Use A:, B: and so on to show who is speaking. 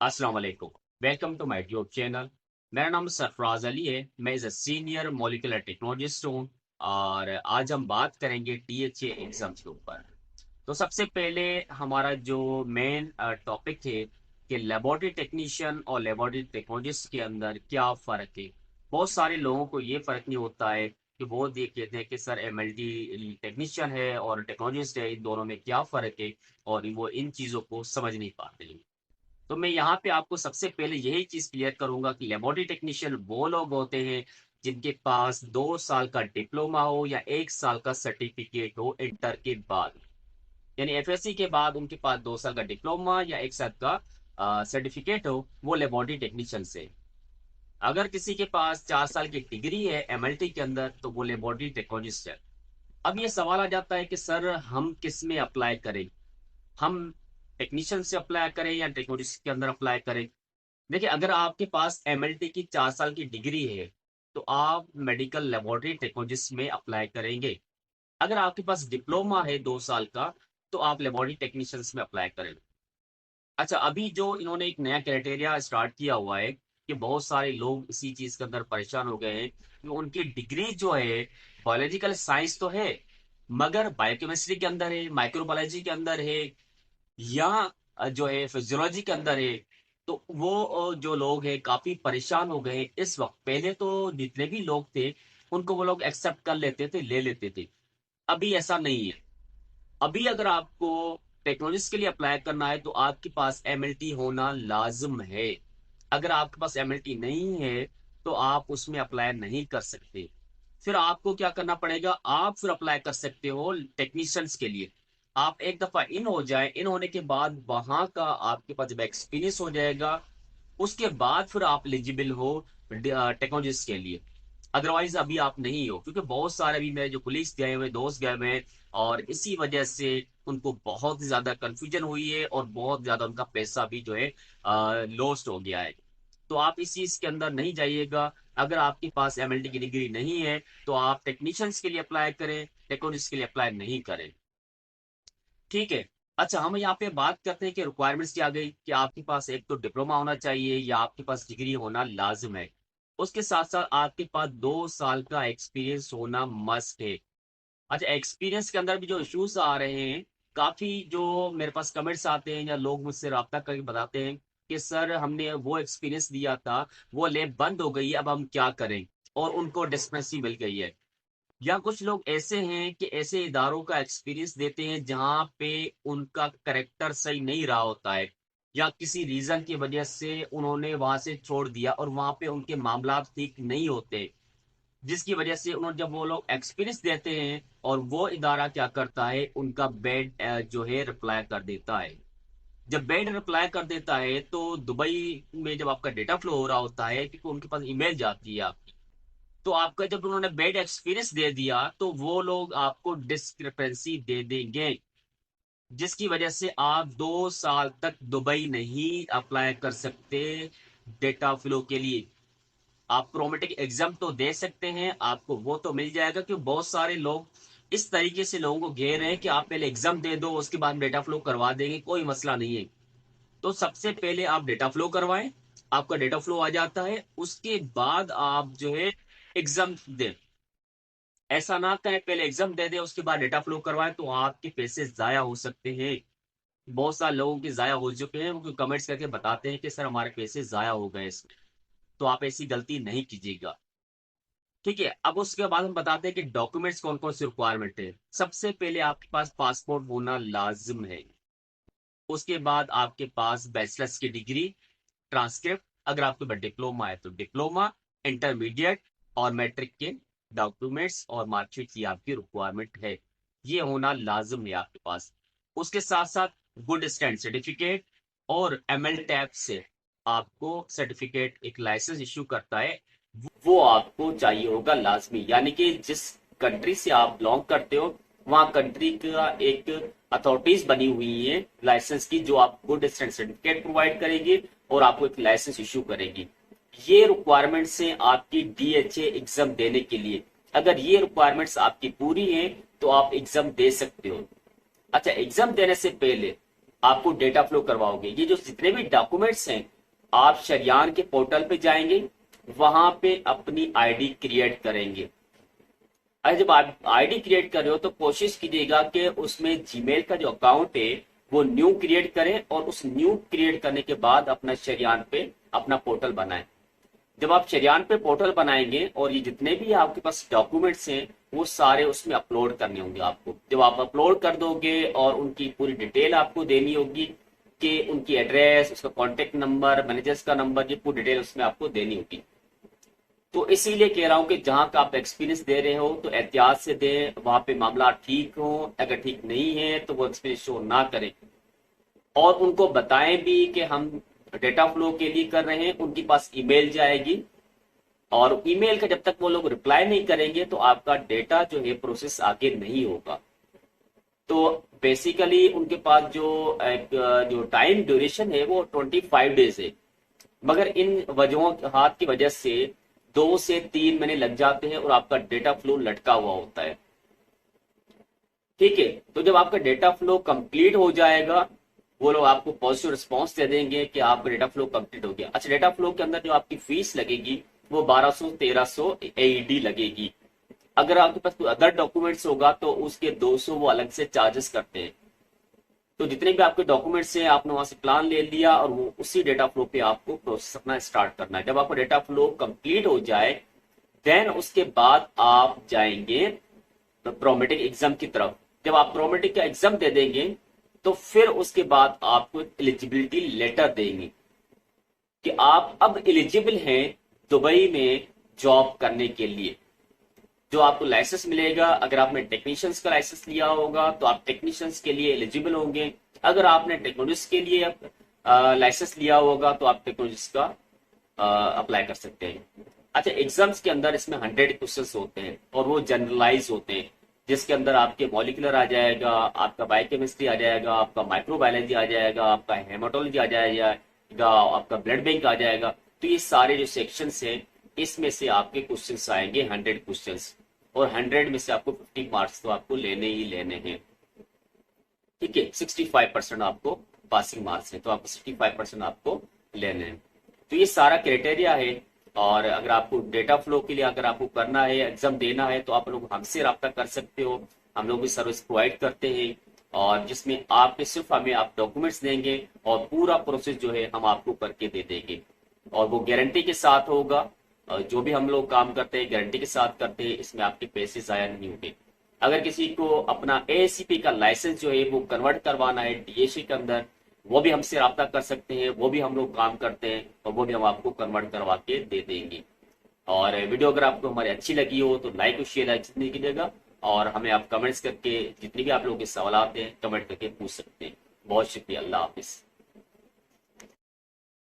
A: अस्सलाम वालेकुम। Welcome to my YouTube channel. मेरा नाम सरफराज अली है। मैं as a senior molecular technologist हूँ और आज हम बात करेंगे टीएचए एग्जाम के ऊपर। तो सबसे पहले हमारा जो मेन टॉपिक है कि लेबोरेटरी टेक्नीशियन और लेबोरेटरी टेक्नोलॉजिस्ट के अंदर क्या फ़र्क है। बहुत सारे लोगों को ये फ़र्क नहीं होता है कि वो ये कहते हैं कि सर एमएलटी टेक्नीशियन है और टेक्नोलॉजिस्ट है, इन दोनों में क्या फ़र्क है, और वो इन चीज़ों को समझ नहीं पाते हैं। तो मैं यहाँ पे आपको सबसे पहले यही चीज़ क्लियर करूँगा कि लेबोरेटरी टेक्नीशियन वो लोग होते हैं जिनके पास 2 साल का डिप्लोमा हो या 1 साल का सर्टिफिकेट हो इंटर के बाद। यानी एफएससी के बाद उनके पास 2 साल का डिप्लोमा या 1 साल का सर्टिफिकेट हो, वो लेबोरेटरी टेक्नीशियन से। अगर किसी के पास 4 साल की डिग्री है एमएलटी के अंदर तो वो लेबोरेटरी टेक्नोलॉजिस्ट है। अब ये सवाल आ जाता है कि सर हम किस में अप्लाई करें? हम टेक्नीशियन से अप्लाई करें या टेक्नोलॉजिस्ट के अंदर अप्लाई करें? देखिए, अगर आपके पास एमएलटी की 4 साल की डिग्री है, तो आप मेडिकल लेबोरेटरी टेक्नोलॉजिस्ट में अप्लाई करेंगे। अगर आपके पास डिप्लोमा है 2 साल का, तो आप लेबोरेटरी टेक्नीशियंस में अप्लाई करें। अच्छा, अभी जो इन्होंने एक नया क्राइटेरिया स्टार्ट किया हुआ है कि बहुत सारे लोग इसी चीज़ के अंदर परेशान हो गए हैं कि उनकी डिग्री जो है, बायोलॉजिकल साइंस तो है, मगर बायोकेमिस्ट्री के अंदर है, माइक्रोबायोलॉजी के अंदर है, या जो है फिजियोलॉजी के अंदर है। तो वो जो लोग हैं काफी परेशान हो गए इस वक्त। पहले तो जितने भी लोग थे उनको वो लोग एक्सेप्ट कर लेते थे, ले लेते थे। अभी ऐसा नहीं है। अभी अगर आपको टेक्नोलॉजिस्ट के लिए अप्लाई करना है तो आपके पास एमएलटी होना लाजिम है। अगर आपके पास एमएलटी नहीं है तो आप उसमें अप्लाई नहीं कर सकते। फिर आपको क्या करना पड़ेगा, आप फिर अप्लाई कर सकते हो टेक्नीशियंस के लिए। आप एक दफा इन हो जाए, इन होने के बाद वहां का आपके पास जब एक्सपीरियंस हो जाएगा, उसके बाद फिर आप एलिजिबल हो टेक्नोलॉजिस्ट के लिए। अदरवाइज अभी आप नहीं हो, क्योंकि बहुत सारे अभी मेरे जो पुलिस गए हुए, दोस्त गए हुए हैं, और इसी वजह से उनको बहुत ज्यादा कंफ्यूजन हुई है और बहुत ज्यादा उनका पैसा भी जो है लॉस्ट हो गया है। तो आप इस चीज के अंदर नहीं जाइएगा। अगर आपके पास एमएलटी की डिग्री नहीं है तो आप टेक्नीशियंस के लिए अप्लाई करें, टेक्नोलॉजिस्ट के लिए अप्लाई नहीं करें। ठीक है। अच्छा, हम यहाँ पे बात करते हैं कि रिक्वायरमेंट्स क्या गई कि आपके पास एक तो डिप्लोमा होना चाहिए या आपके पास डिग्री होना लाजिम है। उसके साथ साथ आपके पास 2 साल का एक्सपीरियंस होना मस्ट है। अच्छा, एक्सपीरियंस के अंदर भी जो इश्यूज आ रहे हैं, काफी जो मेरे पास कमेंट्स आते हैं या लोग मुझसे रब्ता करके बताते हैं कि सर हमने वो एक्सपीरियंस दिया था, वो लैब बंद हो गई है, अब हम क्या करें, और उनको डिस्पेंसरी मिल गई है। या कुछ लोग ऐसे हैं कि ऐसे इदारों का एक्सपीरियंस देते हैं जहां पे उनका करेक्टर सही नहीं रहा होता है, या किसी रीजन की वजह से उन्होंने वहां से छोड़ दिया और वहां पे उनके मामला ठीक नहीं होते, जिसकी वजह से उन्होंने जब वो लोग एक्सपीरियंस देते हैं और वो इदारा क्या करता है, उनका बेड जो है रिप्लाई कर देता है। जब बेड रिप्लाई कर देता है तो दुबई में जब आपका डेटा फ्लो हो रहा होता है, क्योंकि उनके पास ईमेल जाती है आपकी, तो आपका जब उन्होंने बेड एक्सपीरियंस दे दिया तो वो लोग आपको डिस्क्रिपेंसी दे देंगे, जिसकी वजह से आप 2 साल तक दुबई नहीं अप्लाई कर सकते डेटा फ्लो के लिए। आप प्रोमेटिक एग्जाम तो दे सकते हैं, आपको वो तो मिल जाएगा, क्योंकि बहुत सारे लोग इस तरीके से लोगों को घेर रहे हैं कि आप पहले एग्जाम दे दो, उसके बाद डेटा फ्लो करवा देंगे, कोई मसला नहीं है। तो सबसे पहले आप डेटा फ्लो करवाएं, आपका डेटा फ्लो आ जाता है, उसके बाद आप जो है एग्जाम दें। ऐसा ना करें पहले एग्जाम दे दे उसके बाद डेटा फ्लो करवाएं, तो आपके पैसे जाया हो सकते हैं। बहुत सारे लोगों के जाया हो चुके हैं, वो कमेंट्स करके बताते हैं कि सर हमारे पैसे जाया हो गए इसमें। तो आप ऐसी गलती नहीं कीजिएगा। ठीक है। अब उसके बाद हम बताते हैं कि डॉक्यूमेंट्स कौन कौन सी रिक्वायरमेंट है। सबसे पहले आपके पास पासपोर्ट होना लाजिम है। उसके बाद आपके पास बैचलर्स की डिग्री, ट्रांसक्रिप्ट, अगर आपके पास डिप्लोमा है तो डिप्लोमा, इंटरमीडिएट और मैट्रिक के डॉक्यूमेंट्स और मार्कशीट की आपकी रिक्वायरमेंट है। ये होना लाजिम है आपके पास। उसके साथ साथ गुड स्टैंड सर्टिफिकेट, और एमएल टैब से आपको सर्टिफिकेट एक लाइसेंस इश्यू करता है, वो आपको चाहिए होगा लाजमी। यानी कि जिस कंट्री से आप बिलोंग करते हो वहां कंट्री का एक अथॉरिटीज बनी हुई है लाइसेंस की, जो आप गुड स्टैंड सर्टिफिकेट प्रोवाइड करेगी और आपको एक लाइसेंस इश्यू करेगी। ये रिक्वायरमेंट्स हैं आपकी डीएचए एग्जाम देने के लिए। अगर ये रिक्वायरमेंट्स आपकी पूरी हैं तो आप एग्जाम दे सकते हो। अच्छा, एग्जाम देने से पहले आपको डेटा फ्लो करवाओगे। ये जो जितने भी डॉक्यूमेंट्स हैं, आप शरियान के पोर्टल पे जाएंगे, वहां पे अपनी आईडी क्रिएट करेंगे। अरे जब आप आईडी क्रिएट कर रहे हो तो कोशिश कीजिएगा कि उसमें जीमेल का जो अकाउंट है वो न्यू क्रिएट करें, और उस न्यू क्रिएट करने के बाद अपना शरियान पे अपना पोर्टल बनाएं। जब आप शरियान पे पोर्टल बनाएंगे और ये जितने भी आपके पास डॉक्यूमेंट्स हैं वो सारे उसमें अपलोड करने होंगे आपको। जब आप अपलोड कर दोगे और उनकी पूरी डिटेल आपको देनी होगी कि उनकी एड्रेस, उसका कॉन्टेक्ट नंबर, मैनेजर्स का नंबर, ये पूरी डिटेल उसमें आपको देनी होगी। तो इसीलिए कह रहा हूं कि जहां का आप एक्सपीरियंस दे रहे हो तो एहतियात से दें, वहां पे मामला ठीक हो, अगर ठीक नहीं है तो वो एक्सपीरियंस शो ना करें। और उनको बताएं भी कि हम डेटा फ्लो के लिए कर रहे हैं, उनके पास ईमेल जाएगी, और ईमेल का जब तक वो लोग रिप्लाई नहीं करेंगे तो आपका डेटा जो है प्रोसेस आगे नहीं होगा। तो बेसिकली उनके पास जो टाइम ड्यूरेशन है वो 25 डेज है, मगर इन वजहों की वजह से 2 से 3 महीने लग जाते हैं और आपका डेटा फ्लो लटका हुआ होता है। ठीक है, तो जब आपका डेटा फ्लो कंप्लीट हो जाएगा, वो लोग आपको पॉजिटिव रिस्पॉन्स दे देंगे कि आपका डेटा फ्लो कंप्लीट हो गया। अच्छा, डेटा फ्लो के अंदर जो आपकी फीस लगेगी वो 1200-1300 AED लगेगी। अगर आपके पास कोई अदर डॉक्यूमेंट्स होगा तो उसके 200 वो अलग से चार्जेस करते हैं। तो जितने भी आपके डॉक्यूमेंट्स हैं आपने वहां से प्लान ले लिया, और वो उसी डेटा फ्लो पे आपको प्रोसेस अपना स्टार्ट करना है। जब आपका डेटा फ्लो कंप्लीट हो जाए, देन उसके बाद आप जाएंगे प्रोमेटिक एग्जाम की तरफ। जब आप प्रोमेटिक का एग्जाम दे देंगे तो फिर उसके बाद आपको एलिजिबिलिटी लेटर देंगे कि आप अब एलिजिबल हैं दुबई में जॉब करने के लिए। जो आपको लाइसेंस मिलेगा, अगर आपने टेक्नीशियंस का लाइसेंस लिया होगा तो आप टेक्नीशियंस के लिए एलिजिबल होंगे। अगर आपने टेक्नोलॉजिस्ट के लिए लाइसेंस लिया होगा तो आप टेक्नोलॉजिस्ट का अप्लाई कर सकते हैं। अच्छा, एग्जाम्स के अंदर इसमें 100 क्वेश्चंस होते हैं और वो जनरलाइज होते हैं, जिसके अंदर आपके मॉलिक्यूलर आ जाएगा, आपका बायोकेमिस्ट्री आ जाएगा, आपका माइक्रोबायोलॉजी आ जाएगा, आपका हेमाटोलॉजी आ जाएगा, आपका ब्लड बैंक आ जाएगा। तो ये सारे जो सेक्शंस हैं इसमें से आपके क्वेश्चंस आएंगे 100 क्वेश्चंस, और 100 में से आपको 50 मार्क्स तो आपको लेने ही लेने हैं। ठीक है, 65% आपको पासिंग मार्क्स है, तो आपको 65% आपको लेने हैं। तो ये सारा क्राइटेरिया है। और अगर आपको डेटा फ्लो के लिए अगर आपको करना है, एग्जाम देना है, तो आप लोग हमसे रब्ता कर सकते हो। हम लोग भी सर्विस प्रोवाइड करते हैं, और जिसमें आपके सिर्फ हमें आप डॉक्यूमेंट्स देंगे और पूरा प्रोसेस जो है हम आपको करके दे देंगे, और वो गारंटी के साथ होगा। जो भी हम लोग काम करते हैं गारंटी के साथ करते हैं, इसमें आपके पैसे जाया नहीं होंगे। अगर किसी को अपना ASCP का लाइसेंस जो है वो कन्वर्ट करवाना है DAC के अंदर, वो भी हमसे रब्ता कर सकते हैं, वो भी हम लोग काम करते हैं, और वो भी हम आपको कन्वर्ट करवा के दे देंगे। और वीडियो अगर आपको हमारी अच्छी लगी हो तो लाइक और शेयर जितनी कीजिएगा, और हमें आप कमेंट्स करके जितनी भी आप लोगों के सवाल आते हैं कमेंट करके पूछ सकते हैं। बहुत शुक्रिया, अल्लाह हाफिज।